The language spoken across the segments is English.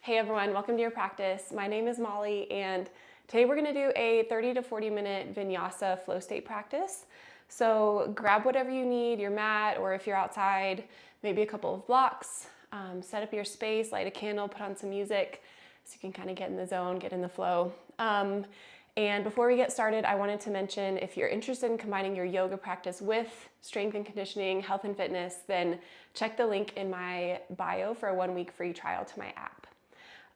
Hey everyone, welcome to your practice. My name is Molly and today we're gonna do a 30 to 40 minute vinyasa flow state practice. So grab whatever you need, your mat, or if you're outside, maybe a couple of blocks, set up your space, light a candle, put on some music so you can kind of get in the zone, get in the flow. And before we get started, I wanted to mention if you're interested in combining your yoga practice with strength and conditioning, health and fitness, then check the link in my bio for a 1-week free trial to my app.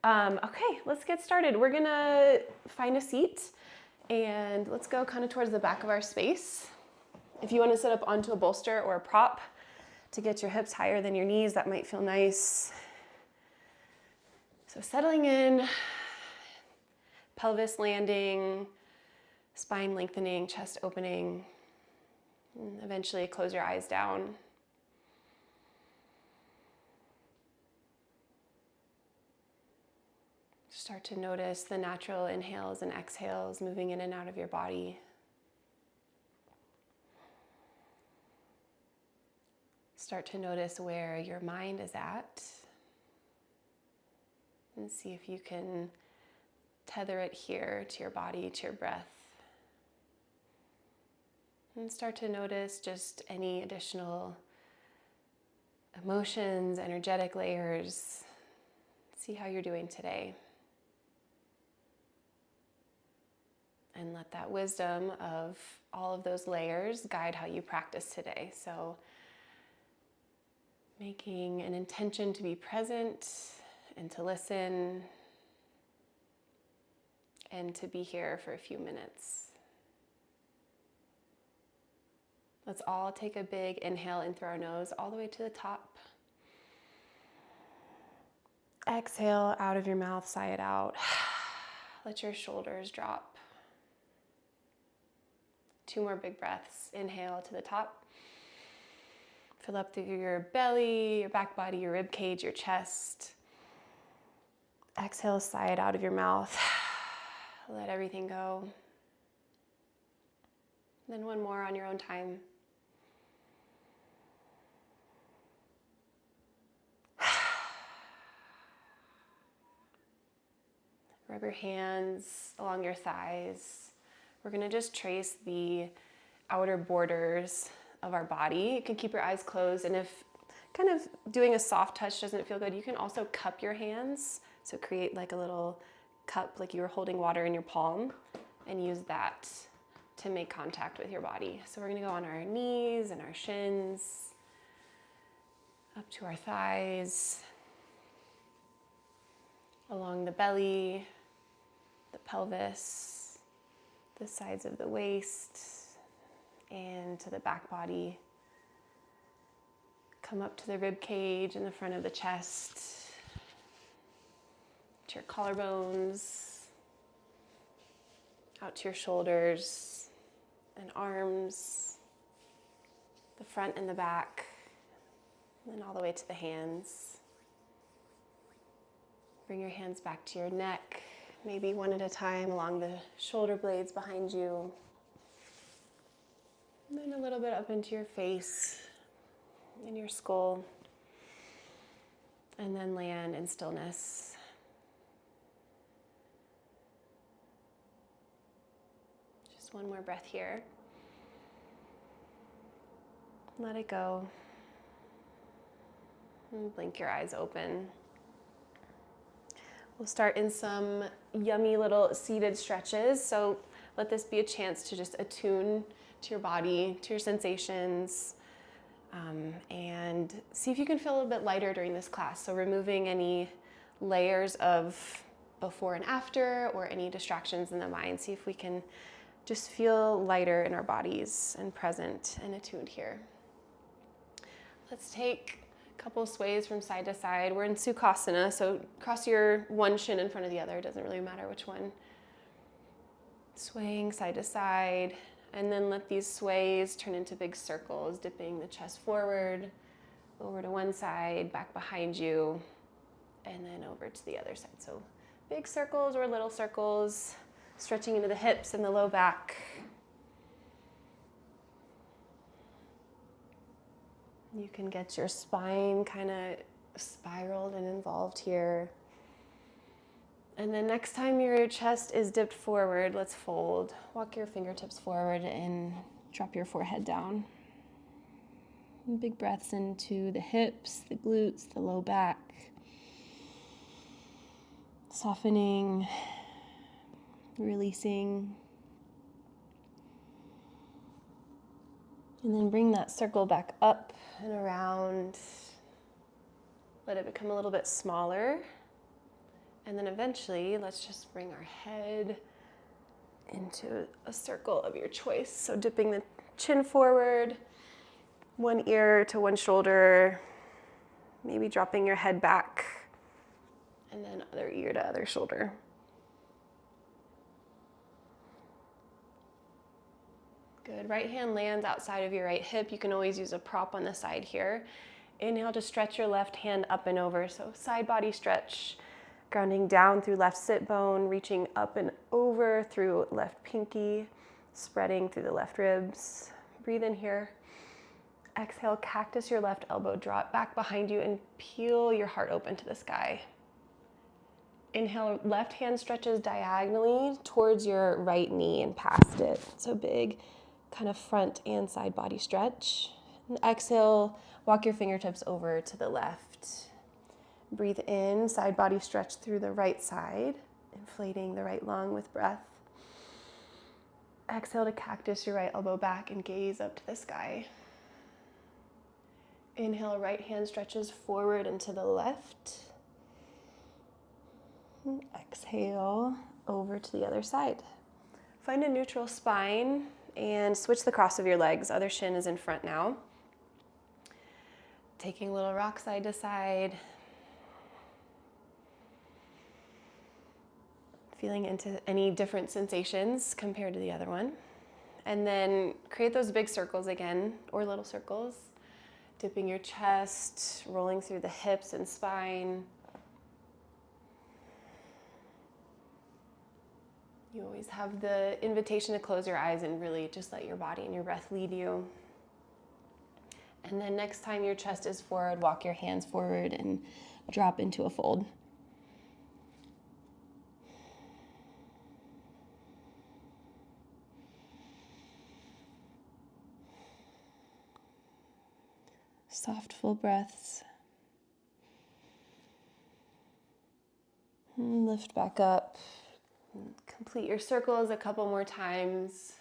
Okay, let's get started. We're gonna find a seat and let's go kind of towards the back of our space. If you want to sit up onto a bolster or a prop to get your hips higher than your knees, that might feel nice. So settling in, pelvis landing, spine lengthening, chest opening, and eventually close your eyes down. Start to notice the natural inhales and exhales moving in and out of your body. Start to notice where your mind is at and see if you can tether it here to your body, to your breath. And start to notice just any additional emotions, energetic layers. See how you're doing today. And let that wisdom of all of those layers guide how you practice today. So making an intention to be present and to listen and to be here for a few minutes. Let's all take a big inhale in through our nose all the way to the top. Exhale out of your mouth, sigh it out. Let your shoulders drop. 2 more big breaths. Inhale to the top. Fill up through your belly, your back body, your rib cage, your chest. Exhale, sigh it out of your mouth. Let everything go. Then 1 more on your own time. Rub your hands along your thighs. We're gonna just trace the outer borders of our body. You can keep your eyes closed, and if kind of doing a soft touch doesn't feel good, you can also cup your hands. So create like a little cup, like you were holding water in your palm, and use that to make contact with your body. So we're gonna go on our knees and our shins, up to our thighs, along the belly, the pelvis, the sides of the waist, and to the back body. Come up to the rib cage and the front of the chest, to your collarbones, out to your shoulders and arms, the front and the back, and then all the way to the hands. Bring your hands back to your neck, maybe one at a time along the shoulder blades behind you. And then a little bit up into your face and your skull. And then land in stillness. Just 1 more breath here. Let it go. And blink your eyes open. We'll start in some yummy little seated stretches. So let this be a chance to just attune to your body, to your sensations, and see if you can feel a little bit lighter during this class. So removing any layers of before and after or any distractions in the mind. See if we can just feel lighter in our bodies and present and attuned here. Let's take a couple sways from side to side. We're in Sukhasana, so cross your one shin in front of the other. It doesn't really matter which one. Swaying side to side, and then let these sways turn into big circles, dipping the chest forward, over to one side, back behind you, and then over to the other side. So big circles or little circles, stretching into the hips and the low back. You can get your spine kind of spiraled and involved here. And then next time your chest is dipped forward, let's fold. Walk your fingertips forward and drop your forehead down. And big breaths into the hips, the glutes, the low back. Softening, releasing. And then bring that circle back up and around. Let it become a little bit smaller. And then eventually, let's just bring our head into a circle of your choice. So dipping the chin forward, one ear to one shoulder, maybe dropping your head back, and then other ear to other shoulder. Good. Right hand lands outside of your right hip. You can always use a prop on the side here. Inhale to stretch your left hand up and over. So side body stretch, grounding down through left sit bone, reaching up and over through left pinky, spreading through the left ribs. Breathe in here. Exhale, cactus your left elbow, draw it back behind you and peel your heart open to the sky. Inhale, left hand stretches diagonally towards your right knee and past it. So big kind of front and side body stretch. And exhale, walk your fingertips over to the left. Breathe in, side body stretch through the right side, inflating the right lung with breath. Exhale to cactus your right elbow back and gaze up to the sky. Inhale, right hand stretches forward and to the left. And exhale, over to the other side. Find a neutral spine and switch the cross of your legs. Other shin is in front now. Taking a little rock side to side. Feeling into any different sensations compared to the other one. And then create those big circles again, or little circles. Dipping your chest, rolling through the hips and spine. You always have the invitation to close your eyes and really just let your body and your breath lead you. And then next time your chest is forward, walk your hands forward and drop into a fold. Soft, full breaths. And lift back up. Complete your circles a couple more times.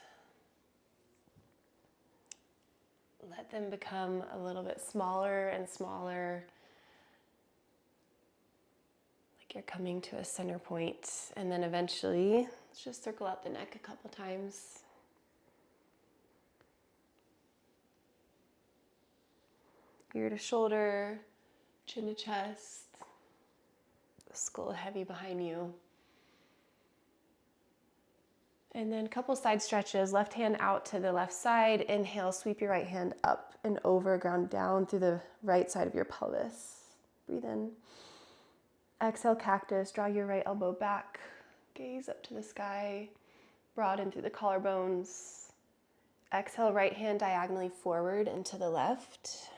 Let them become a little bit smaller and smaller. Like you're coming to a center point. And then eventually, let's just circle out the neck a couple times. Ear to shoulder, chin to chest, the skull heavy behind you. And then a couple side stretches, left hand out to the left side. Inhale, sweep your right hand up and over, ground down through the right side of your pelvis. Breathe in. Exhale, cactus, draw your right elbow back, gaze up to the sky, broaden through the collarbones. Exhale, right hand diagonally forward and to the left.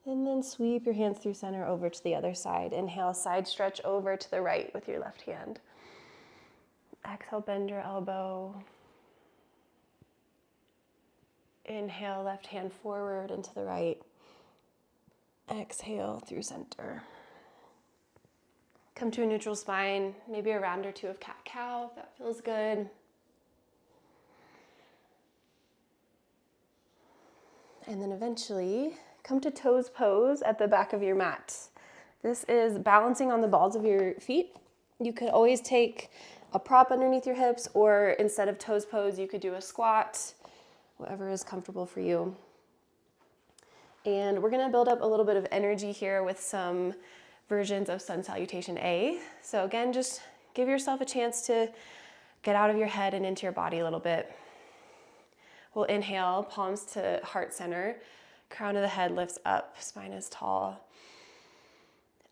And then sweep your hands through center over to the other side. Inhale, side stretch over to the right with your left hand. Exhale, bend your elbow. Inhale, left hand forward and to the right. Exhale through center. Come to a neutral spine, maybe a round or two of cat-cow if that feels good. And then eventually, come to toes pose at the back of your mat. This is balancing on the balls of your feet. You could always take a prop underneath your hips, or instead of toes pose, you could do a squat, whatever is comfortable for you. And we're gonna build up a little bit of energy here with some versions of Sun Salutation A. So again, just give yourself a chance to get out of your head and into your body a little bit. We'll inhale, palms to heart center. Crown of the head lifts up, spine is tall.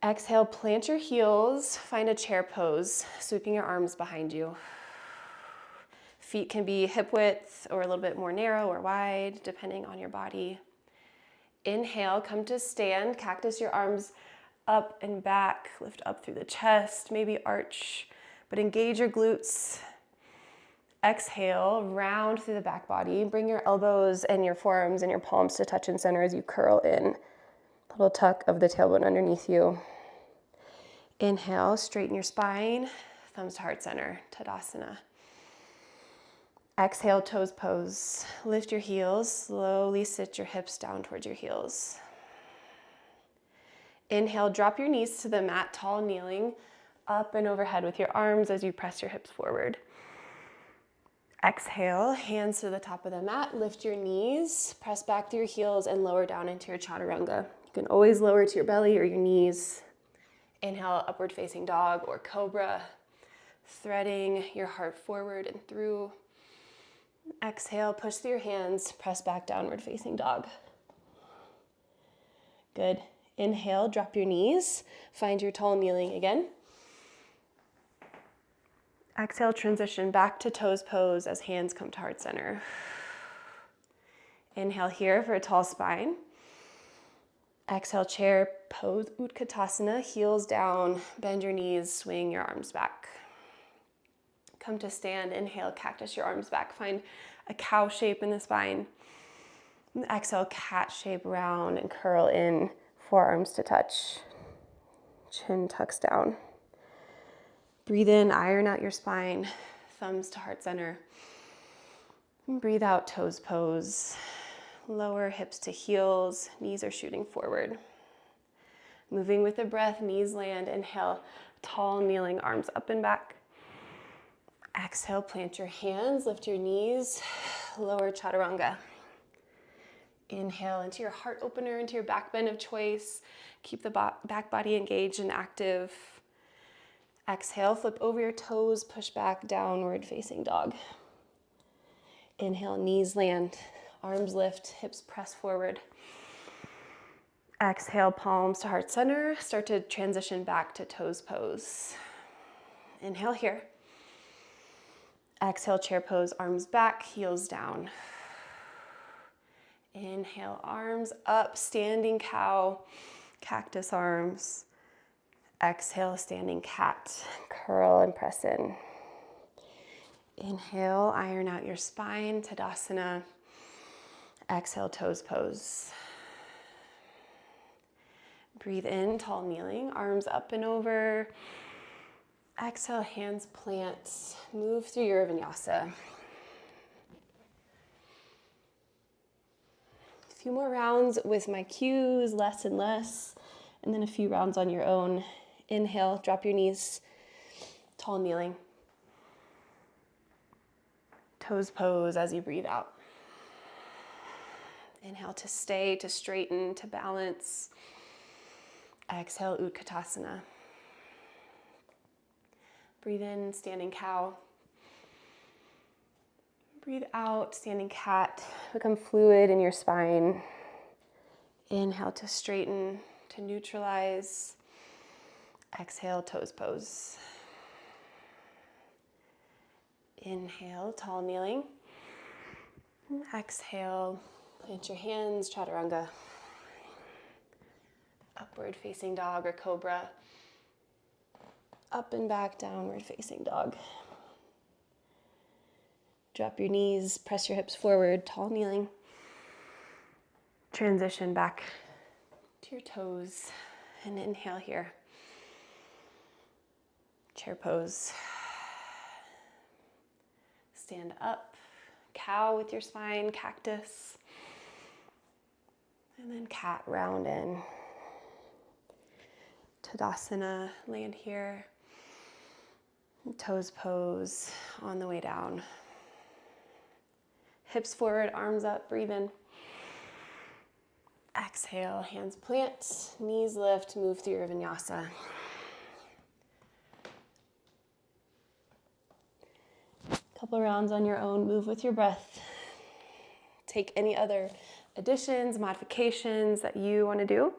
Exhale, plant your heels, find a chair pose, sweeping your arms behind you. Feet can be hip width or a little bit more narrow or wide, depending on your body. Inhale, come to stand, cactus your arms up and back, lift up through the chest, maybe arch, but engage your glutes. Exhale, round through the back body. Bring your elbows and your forearms and your palms to touch in center as you curl in. Little tuck of the tailbone underneath you. Inhale, straighten your spine, thumbs to heart center, Tadasana. Exhale, toes pose. Lift your heels, slowly sit your hips down towards your heels. Inhale, drop your knees to the mat, tall kneeling, up and overhead with your arms as you press your hips forward. Exhale, hands to the top of the mat, lift your knees, press back through your heels and lower down into your chaturanga. You can always lower to your belly or your knees. Inhale, upward facing dog or cobra, threading your heart forward and through. Exhale, push through your hands, press back downward facing dog. Good. Inhale, drop your knees, find your tall kneeling again. Exhale, transition back to toes pose as hands come to heart center. Inhale here for a tall spine. Exhale, chair pose, Utkatasana, heels down, bend your knees, swing your arms back. Come to stand, inhale, cactus your arms back, find a cow shape in the spine. And exhale, cat shape, round and curl in, forearms to touch. Chin tucks down. Breathe in, iron out your spine, thumbs to heart center. And breathe out, toes pose. Lower hips to heels, knees are shooting forward. Moving with the breath, knees land, inhale, tall kneeling, arms up and back. Exhale, plant your hands, lift your knees, lower chaturanga. Inhale into your heart opener, into your back bend of choice. Keep the back body engaged and active. Exhale, flip over your toes, push back, downward facing dog. Inhale, knees land, arms lift, hips press forward. Exhale, palms to heart center. Start to transition back to toes pose. Inhale here. Exhale, chair pose, arms back, heels down. Inhale, arms up, standing cow, cactus arms. Exhale, standing cat, curl and press in. Inhale, iron out your spine, Tadasana. Exhale, toes pose. Breathe in, tall kneeling, arms up and over. Exhale, hands plant, move through your vinyasa. A few more rounds with my cues, less and less, and then a few rounds on your own. Inhale, drop your knees, tall kneeling. Toes pose as you breathe out. Inhale to stay, to straighten, to balance. Exhale, Utkatasana. Breathe in, standing cow. Breathe out, standing cat. Become fluid in your spine. Inhale to straighten, to neutralize. Exhale, toes pose. Inhale, tall kneeling. Exhale, plant your hands, chaturanga. Upward facing dog or cobra. Up and back, downward facing dog. Drop your knees, press your hips forward, tall kneeling. Transition back to your toes and inhale here. Chair pose. Stand up, cow with your spine, cactus. And then cat, round in. Tadasana, land here. Toes pose on the way down. Hips forward, arms up, breathe in. Exhale, hands plant, knees lift, move through your vinyasa. Couple rounds on your own, move with your breath. Take any other additions, modifications that you want to do.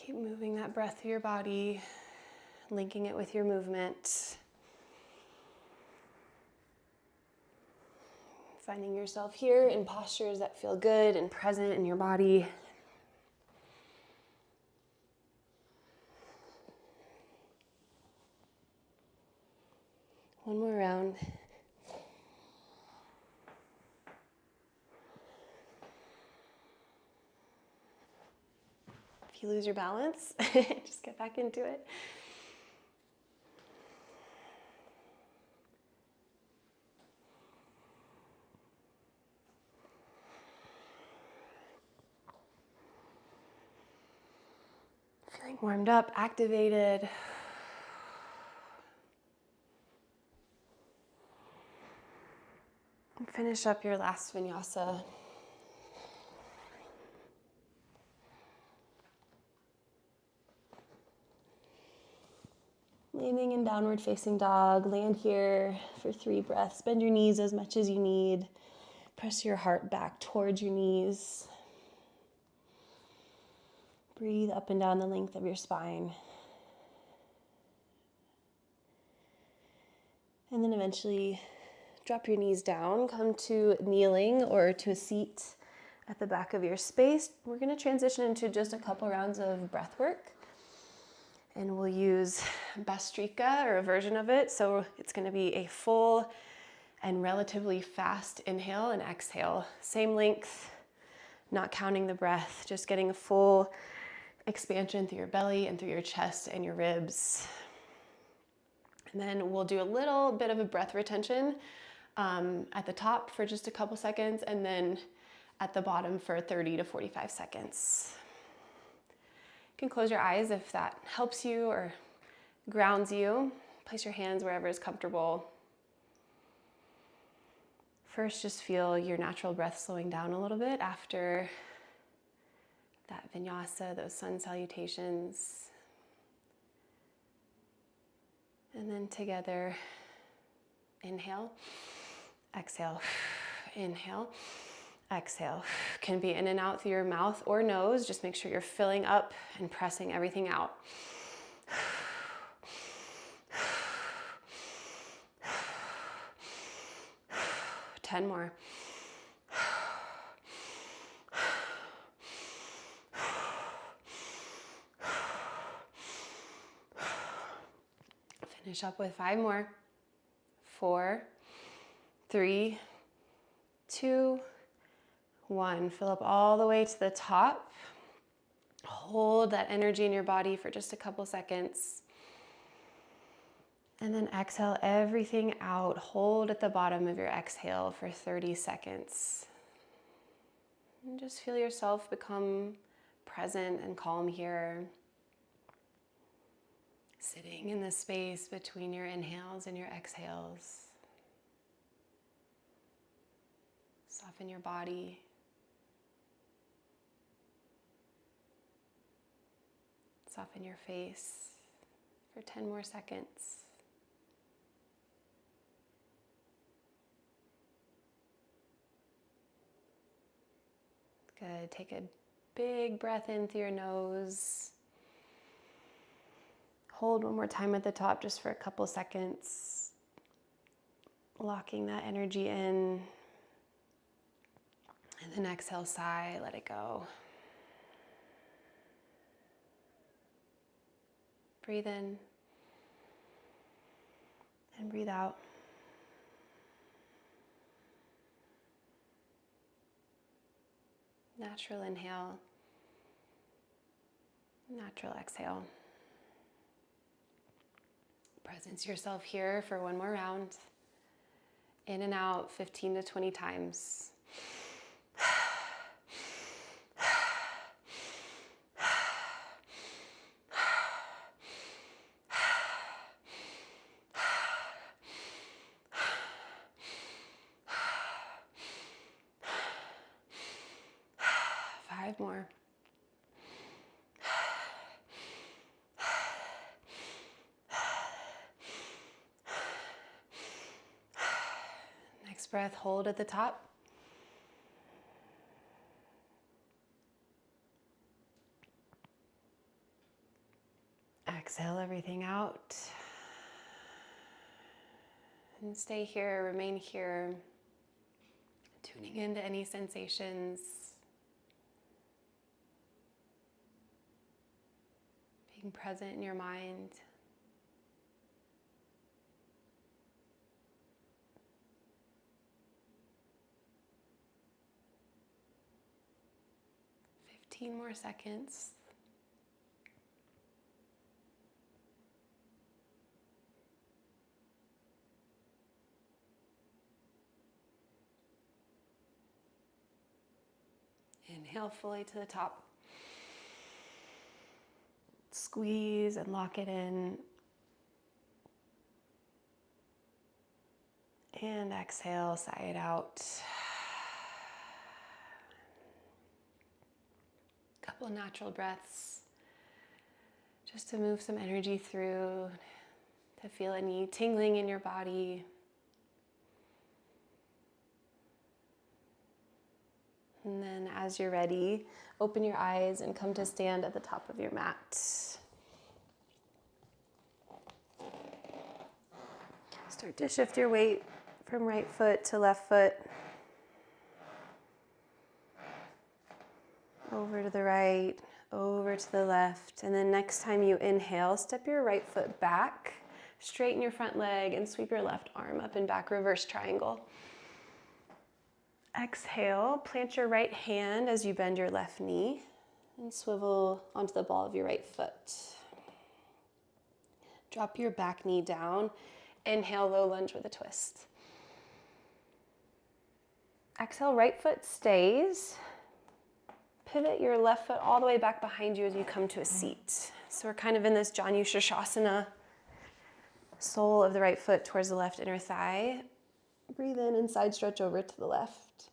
Keep moving that breath through your body, linking it with your movement. Finding yourself here in postures that feel good and present in your body. One more round. If you lose your balance, just get back into it. Feeling warmed up, activated. And finish up your last vinyasa. Landing in downward facing dog. Land here for 3 breaths. Bend your knees as much as you need. Press your heart back towards your knees. Breathe up and down the length of your spine. And then eventually drop your knees down. Come to kneeling or to a seat at the back of your space. We're going to transition into just a couple rounds of breath work. And we'll use Bastrika, or a version of it. So it's going to be a full and relatively fast inhale and exhale. Same length, not counting the breath, just getting a full expansion through your belly and through your chest and your ribs. And then we'll do a little bit of a breath retention at the top for just a couple seconds, and then at the bottom for 30 to 45 seconds. You can close your eyes if that helps you or grounds you. Place your hands wherever is comfortable. First, just feel your natural breath slowing down a little bit after that vinyasa, those sun salutations. And then together, inhale, exhale, inhale, exhale. Can be in and out through your mouth or nose. Just make sure you're filling up and pressing everything out. 10 more. Finish up with 5 more. 4, 3, 2, 1. Fill up all the way to the top. Hold that energy in your body for just a couple seconds. And then exhale everything out. Hold at the bottom of your exhale for 30 seconds. And just feel yourself become present and calm here. Sitting in the space between your inhales and your exhales. Soften your body. Soften your face for 10 more seconds. Good. Take a big breath in through your nose. Hold one more time at the top just for a couple seconds. Locking that energy in. And then exhale, sigh, let it go. Breathe in and breathe out. Natural inhale, natural exhale. Presence yourself here for one more round. In and out 15 to 20 times. More. Next breath, hold at the top. Exhale everything out. And stay here, remain here, tuning into any sensations, being present in your mind. More seconds. Inhale fully to the top. Squeeze and lock it in. And exhale, sigh it out. Couple natural breaths just to move some energy through, to feel any tingling in your body. And then as you're ready, open your eyes and come to stand at the top of your mat. Start to shift your weight from right foot to left foot. Over to the right, over to the left. And then next time you inhale, step your right foot back, straighten your front leg, and sweep your left arm up and back, reverse triangle. Exhale, plant your right hand as you bend your left knee and swivel onto the ball of your right foot. Drop your back knee down. Inhale, low lunge with a twist. Exhale, right foot stays. Pivot your left foot all the way back behind you as you come to a seat. So we're kind of in this Janu Shirshasana. Sole of the right foot towards the left inner thigh. Breathe in and side stretch over to the left.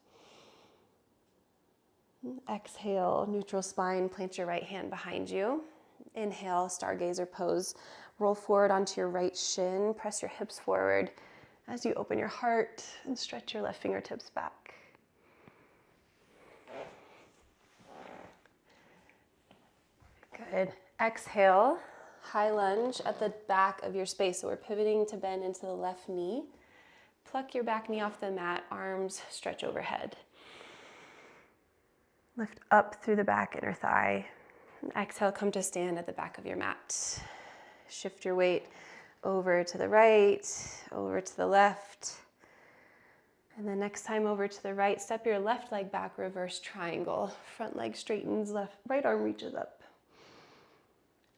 Exhale, neutral spine, plant your right hand behind you. Inhale, stargazer pose. Roll forward onto your right shin, press your hips forward as you open your heart and stretch your left fingertips back. Good. Exhale, high lunge at the back of your space. So we're pivoting to bend into the left knee. Pluck your back knee off the mat, arms stretch overhead. Lift up through the back inner thigh. And exhale, come to stand at the back of your mat. Shift your weight over to the right, over to the left. And then next time over to the right, step your left leg back, reverse triangle. Front leg straightens, right arm reaches up.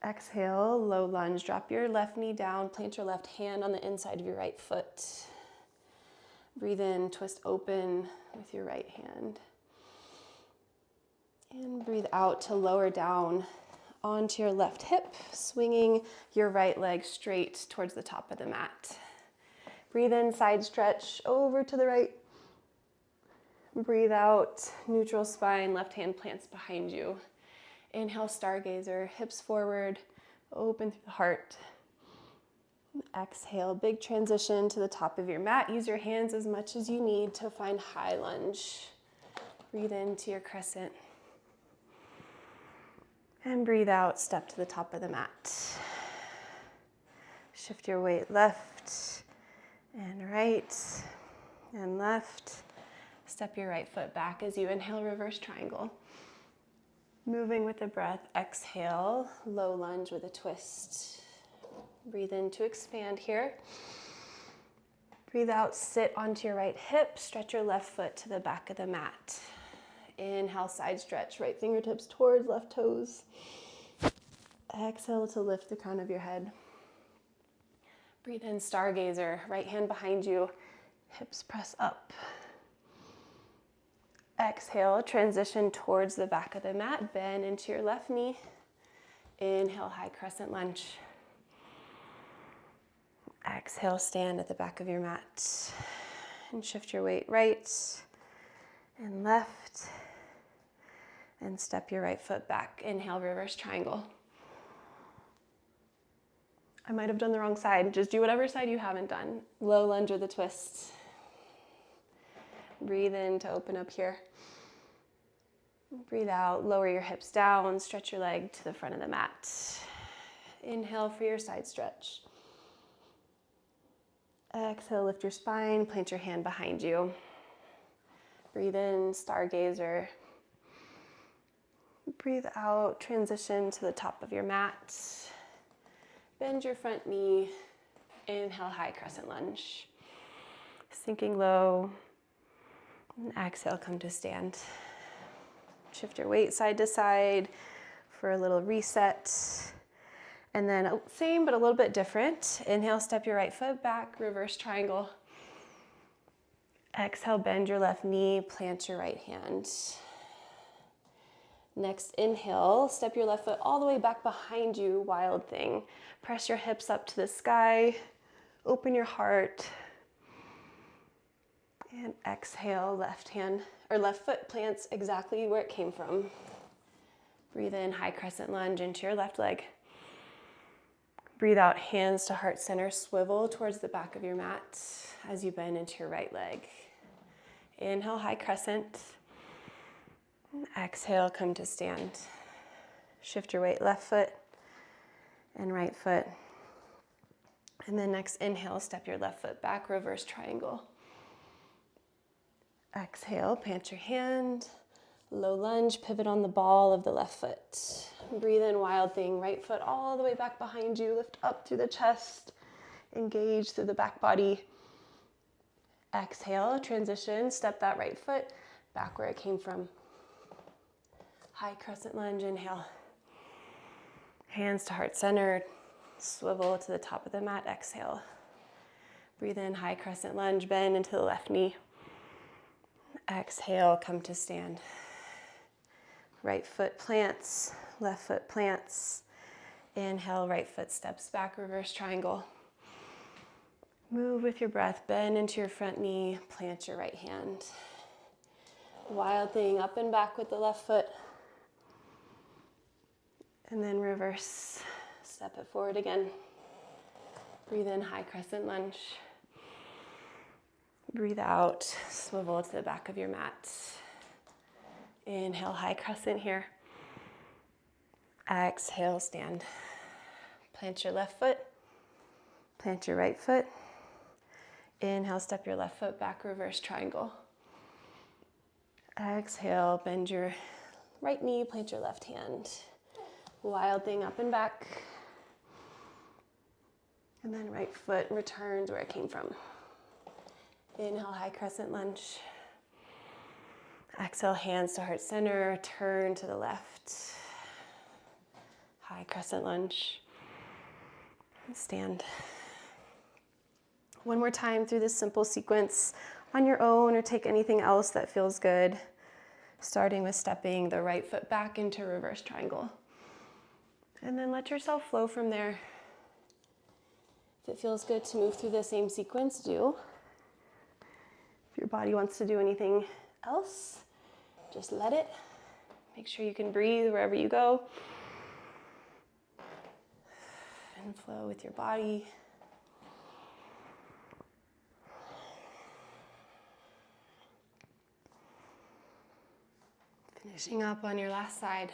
Exhale, low lunge. Drop your left knee down, plant your left hand on the inside of your right foot. Breathe in, twist open with your right hand. And breathe out to lower down onto your left hip, swinging your right leg straight towards the top of the mat. Breathe in, side stretch over to the right. Breathe out, neutral spine, left hand plants behind you. Inhale, stargazer, hips forward, open through the heart. Exhale, big transition to the top of your mat. Use your hands as much as you need to find high lunge. Breathe into your crescent. And breathe out, step to the top of the mat. Shift your weight left and right and left. Step your right foot back as you inhale, reverse triangle. Moving with the breath, exhale, low lunge with a twist. Breathe in to expand here. Breathe out, sit onto your right hip, stretch your left foot to the back of the mat. Inhale, side stretch, right fingertips towards left toes. Exhale to lift the crown of your head. Breathe in, stargazer, right hand behind you, hips press up. Exhale, transition towards the back of the mat, bend into your left knee. Inhale, high crescent lunge. Exhale, stand at the back of your mat and shift your weight right and left and step your right foot back. Inhale, reverse triangle. I might have done the wrong side. Just do whatever side you haven't done. Low lunge with a twist. Breathe in to open up here. Breathe out, lower your hips down, stretch your leg to the front of the mat. Inhale for your side stretch. Exhale, lift your spine, plant your hand behind you. Breathe in, stargazer. Breathe out, transition to the top of your mat. Bend your front knee. Inhale, high crescent lunge. Sinking low. And exhale, come to stand. Shift your weight side to side for a little reset. And then same, but a little bit different. Inhale, step your right foot back, reverse triangle. Exhale, bend your left knee, plant your right hand. Next, inhale, step your left foot all the way back behind you, wild thing. Press your hips up to the sky, open your heart. And exhale, left hand, or left foot plants exactly where it came from. Breathe in, high crescent lunge into your left leg. Breathe out, hands to heart center, swivel towards the back of your mat as you bend into your right leg. Inhale, high crescent. Exhale, come to stand. Shift your weight, left foot and right foot. And then next, inhale, step your left foot back, reverse triangle. Exhale, plant your hand. Low lunge, pivot on the ball of the left foot. Breathe in, wild thing, right foot all the way back behind you. Lift up through the chest, engage through the back body. Exhale, transition, step that right foot back where it came from. High crescent lunge, inhale. Hands to heart center, swivel to the top of the mat, exhale. Breathe in, high crescent lunge, bend into the left knee. Exhale, come to stand. Right foot plants, left foot plants. Inhale, right foot steps back, reverse triangle. Move with your breath, bend into your front knee, plant your right hand. Wild thing, up and back with the left foot. And then reverse, step it forward again. Breathe in, high crescent lunge. Breathe out, swivel to the back of your mat. Inhale, high crescent here. Exhale, stand. Plant your left foot, plant your right foot. Inhale, step your left foot back, reverse triangle. Exhale, bend your right knee, plant your left hand. Wild thing, up and back. And then right foot returns where it came from. Inhale, high crescent lunge. Exhale, hands to heart center, turn to the left. High crescent lunge. And stand. One more time through this simple sequence on your own, or take anything else that feels good. Starting with stepping the right foot back into reverse triangle. And then let yourself flow from there. If it feels good to move through the same sequence, do. If your body wants to do anything else, just let it. Make sure you can breathe wherever you go. And flow with your body. Finishing up on your last side.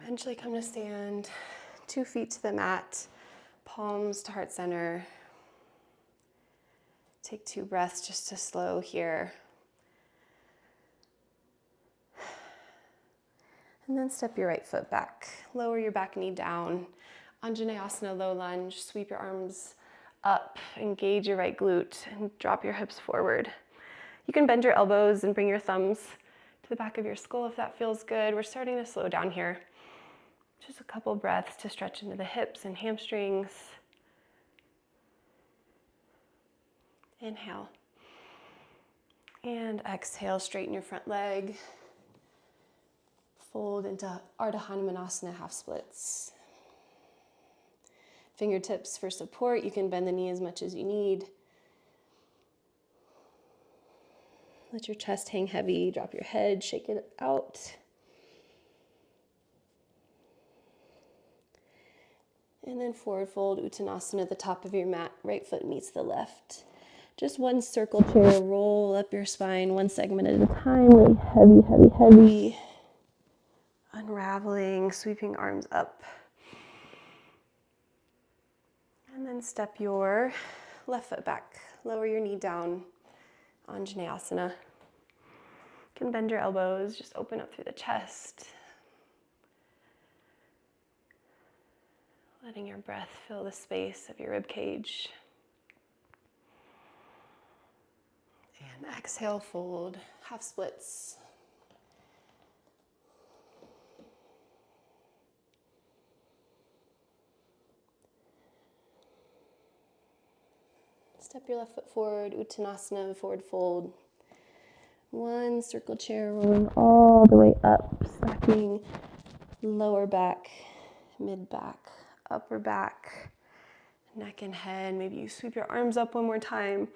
Eventually come to stand, 2 feet to the mat, palms to heart center. Take 2 breaths just to slow here. And then step your right foot back. Lower your back knee down. Anjaneyasana, low lunge. Sweep your arms up, engage your right glute, and drop your hips forward. You can bend your elbows and bring your thumbs to the back of your skull if that feels good. We're starting to slow down here. Just a couple breaths to stretch into the hips and hamstrings. Inhale. And exhale, straighten your front leg. Fold into Ardha Hanumanasana, half splits. Fingertips for support. You can bend the knee as much as you need. Let your chest hang heavy. Drop your head, shake it out. And then forward fold, Uttanasana at the top of your mat. Right foot meets the left. Just one circle chair, roll up your spine, one segment at a time. Really heavy, heavy, heavy. Unraveling, sweeping arms up. And then step your left foot back. Lower your knee down, Anjaneyasana. You can bend your elbows, just open up through the chest. Letting your breath fill the space of your rib cage. And exhale, fold, half splits. Step your left foot forward, Uttanasana, forward fold. One circle chair, rolling all the way up, stacking lower back, mid back, upper back, neck and head. Maybe you sweep your arms up one more time.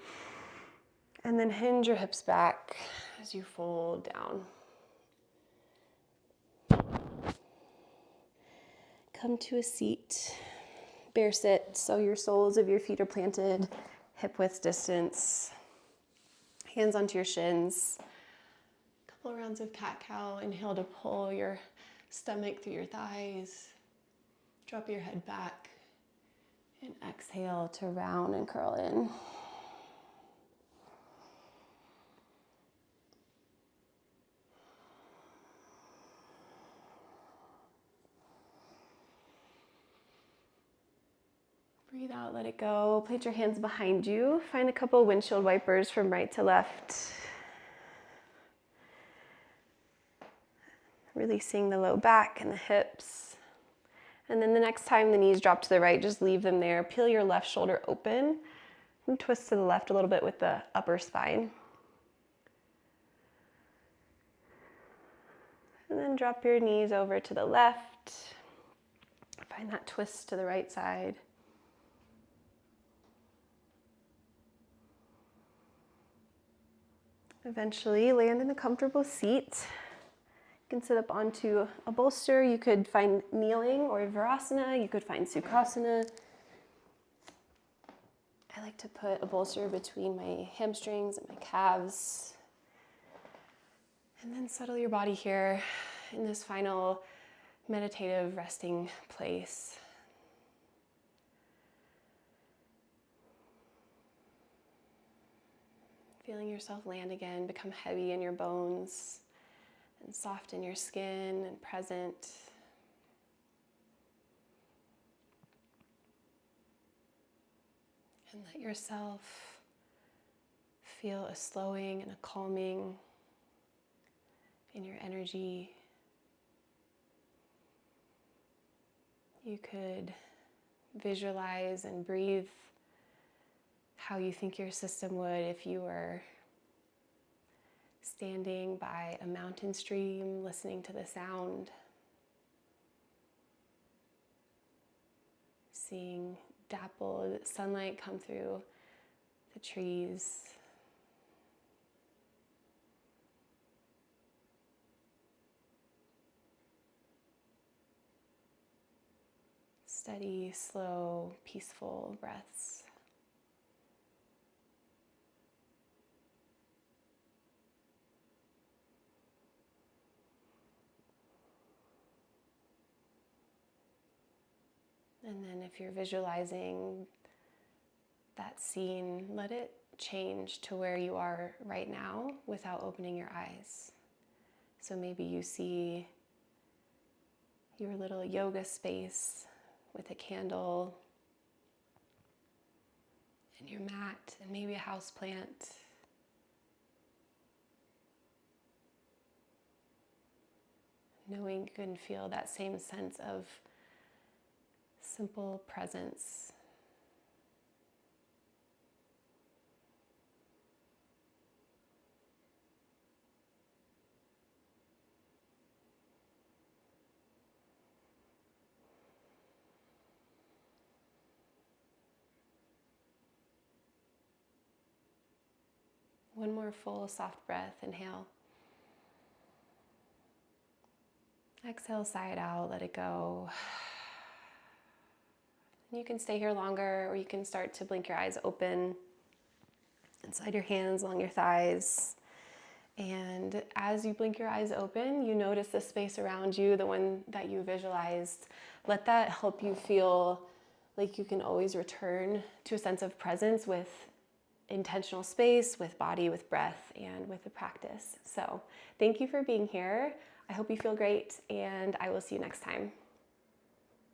And then hinge your hips back as you fold down. Come to a seat, bear sit, so your soles of your feet are planted, hip width distance, hands onto your shins. Couple rounds of cat-cow. Inhale to pull your stomach through your thighs. Drop your head back. And exhale to round and curl in. Breathe out, let it go. Place your hands behind you. Find a couple windshield wipers from right to left. Releasing the low back and the hips. And then the next time the knees drop to the right, just leave them there. Peel your left shoulder open and twist to the left a little bit with the upper spine. And then drop your knees over to the left. Find that twist to the right side. Eventually land in a comfortable seat. You can sit up onto a bolster. You could find kneeling or virasana. You could find sukhasana. I like to put a bolster between my hamstrings and my calves. And then settle your body here in this final meditative resting place. Feeling yourself land again, become heavy in your bones and soft in your skin and present. And let yourself feel a slowing and a calming in your energy. You could visualize and breathe how you think your system would if you were standing by a mountain stream, listening to the sound, seeing dappled sunlight come through the trees. Steady, slow, peaceful breaths. And then if you're visualizing that scene, let it change to where you are right now without opening your eyes. So maybe you see your little yoga space with a candle and your mat and maybe a house plant. Knowing you can feel that same sense of simple presence. One more full, soft breath. Inhale. Exhale, sigh it out, let it go. You can stay here longer, or you can start to blink your eyes open and slide your hands along your thighs. And as you blink your eyes open, you notice the space around you, the one that you visualized. Let that help you feel like you can always return to a sense of presence with intentional space, with body, with breath, and with the practice. So thank you for being here. I hope you feel great, and I will see you next time.